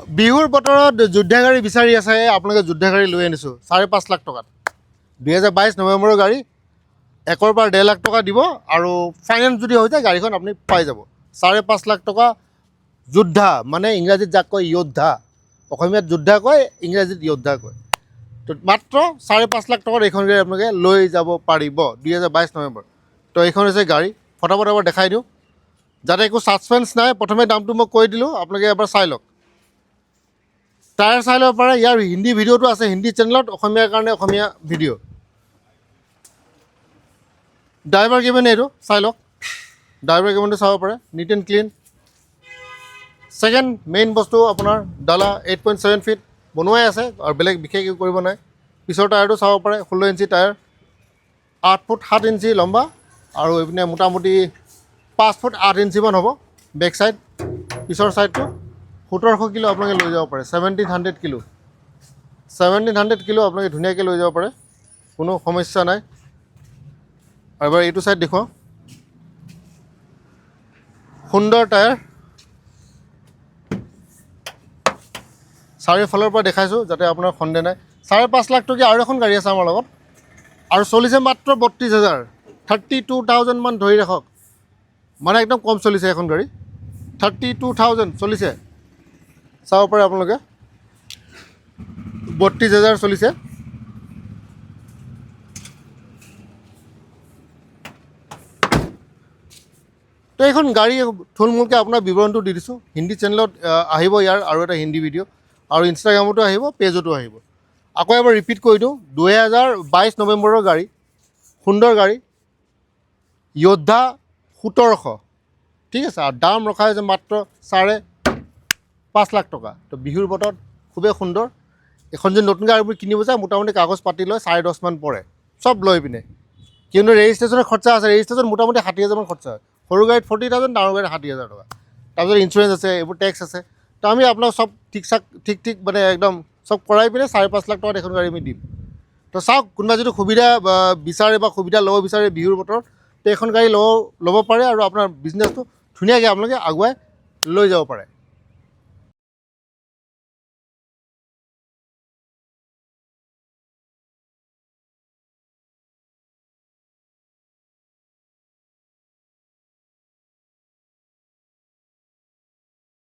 বিহুৰ বতৰত যুদ্ধা গাড়ী বিচাৰি আছে, আপোনালোকে যুদ্ধা গাড়ী লৈ আনিছোঁ 5.5 লাখ টকাত। 2022 নৱেম্বৰৰ গাড়ী, 1 পৰা 1.5 লাখ টকা দিব আৰু ফাইনেন্স যদি হৈ যায় গাড়ীখন আপুনি পাই যাব। 5.5 লাখ টকা যোদ্ধা, মানে ইংৰাজীত যাক কয় যোদ্ধা, অসমীয়াত যোদ্ধা কয়, ইংৰাজীত যোদ্ধা কয়। তো মাত্ৰ 5.5 লাখ টকাত এইখন গাড়ী আপোনালোকে লৈ যাব পাৰিব 2022 নৱেম্বৰ। তো এইখন হৈছে গাড়ী, ফটাফট এবাৰ দেখাই দিওঁ, যাতে একো ছাছপেন্স নাই। প্ৰথমে দামটো মই কৈ দিলোঁ, আপোনালোকে এবাৰ চাই লওক, টায়াৰ চাই ল'ব পাৰে। ইয়াৰ হিন্দী ভিডিঅ'টো আছে, হিন্দী চেনেলত, অসমীয়াৰ কাৰণে অসমীয়া ভিডিঅ'। ড্ৰাইভাৰ কেবিন এইটো চাই লওক, ড্ৰাইভাৰ কেবিনটো চাব পাৰে, neat and clean. Second main বস্তু আপোনাৰ ডালা 8.7 ফিট বনোৱাই আছে আৰু বেলেগ বিশেষ একো কৰিব নাই। পিছৰ টায়াৰটো চাব পাৰে, 16 ইঞ্চি টায়াৰ, 8 ফুট 7 ইঞ্চি লম্বা আৰু এইপিনে মোটামুটি 5 ফুট 8 ইঞ্চিমান হ'ব বেক চাইড। পিছৰ চাইডটো 1700 কিলো আপোনালোকে লৈ যাব পাৰে, 1700 কিলো, 1700 কিলো আপোনালোকে ধুনীয়াকৈ লৈ যাব পাৰে, কোনো সমস্যা নাই। আৰু এবাৰ এইটো চাইড দেখুৱাওঁ, সুন্দৰ টায়াৰ, চাৰিওফালৰ পৰা দেখাইছোঁ যাতে আপোনাৰ সন্দেহ নাই। 5.5 লাখ টকীয়া আৰু এখন গাড়ী আছে আমাৰ লগত, আৰু চলিছে মাত্ৰ 32,000, 32,000 মান ধৰি ৰাখক, মানে একদম কম চলিছে এখন গাড়ী, 32,000 চলিছে, চাব পাৰে আপোনালোকে, 32,000 চলিছে। তো এইখন গাড়ী থুলমূলকৈ আপোনাৰ বিৱৰণটো দি দিছোঁ। হিন্দী চেনেলত আহিব ইয়াৰ আৰু এটা হিন্দী ভিডিঅ', আৰু ইনষ্টাগ্ৰামতো আহিব, পেজতো আহিব। আকৌ এবাৰ ৰিপিট কৰি দিওঁ, 2022 নৱেম্বৰৰ গাড়ী, সুন্দৰ গাড়ী, যোদ্ধা 1700, ঠিক আছে। আৰু দাম ৰখা হৈছে মাত্ৰ 5.5 লাখ টকা। তো বিহুৰ বতৰত খুবেই সুন্দৰ। এখন যদি নতুন গাড়ী কিনিব যায়, মোটামুটি কাগজ পাতি লৈ 4.5 মান পৰে, চব লৈ পিনে। কিন্তু ৰেজিষ্ট্ৰেশ্যনৰ খৰচা আছে, ৰেজিষ্ট্ৰেশ্যন মোটামুটি 60,000 মান খৰচা হয়। সৰু গাড়ীত 40,000, ডাঙৰ গাড়ীত 60,000 টকা। তাৰপিছত ইঞ্চুৰেঞ্চ আছে, এইবোৰ টেক্স আছে। তো আমি আপোনাক চব ঠিক মানে একদম চব কৰাই পিনে 5.5 লাখ টকাত এখন গাড়ী আমি দিম। তো চাওক, কোনোবা যদি সুবিধা বিচাৰে বা সুবিধা ল'ব বিচাৰে বিহুৰ বতৰত, তো এখন গাড়ী ল'ব পাৰে আৰু আপোনাৰ বিজনেছটো ধুনীয়াকৈ আপোনালোকে আগুৱাই লৈ যাব পাৰে।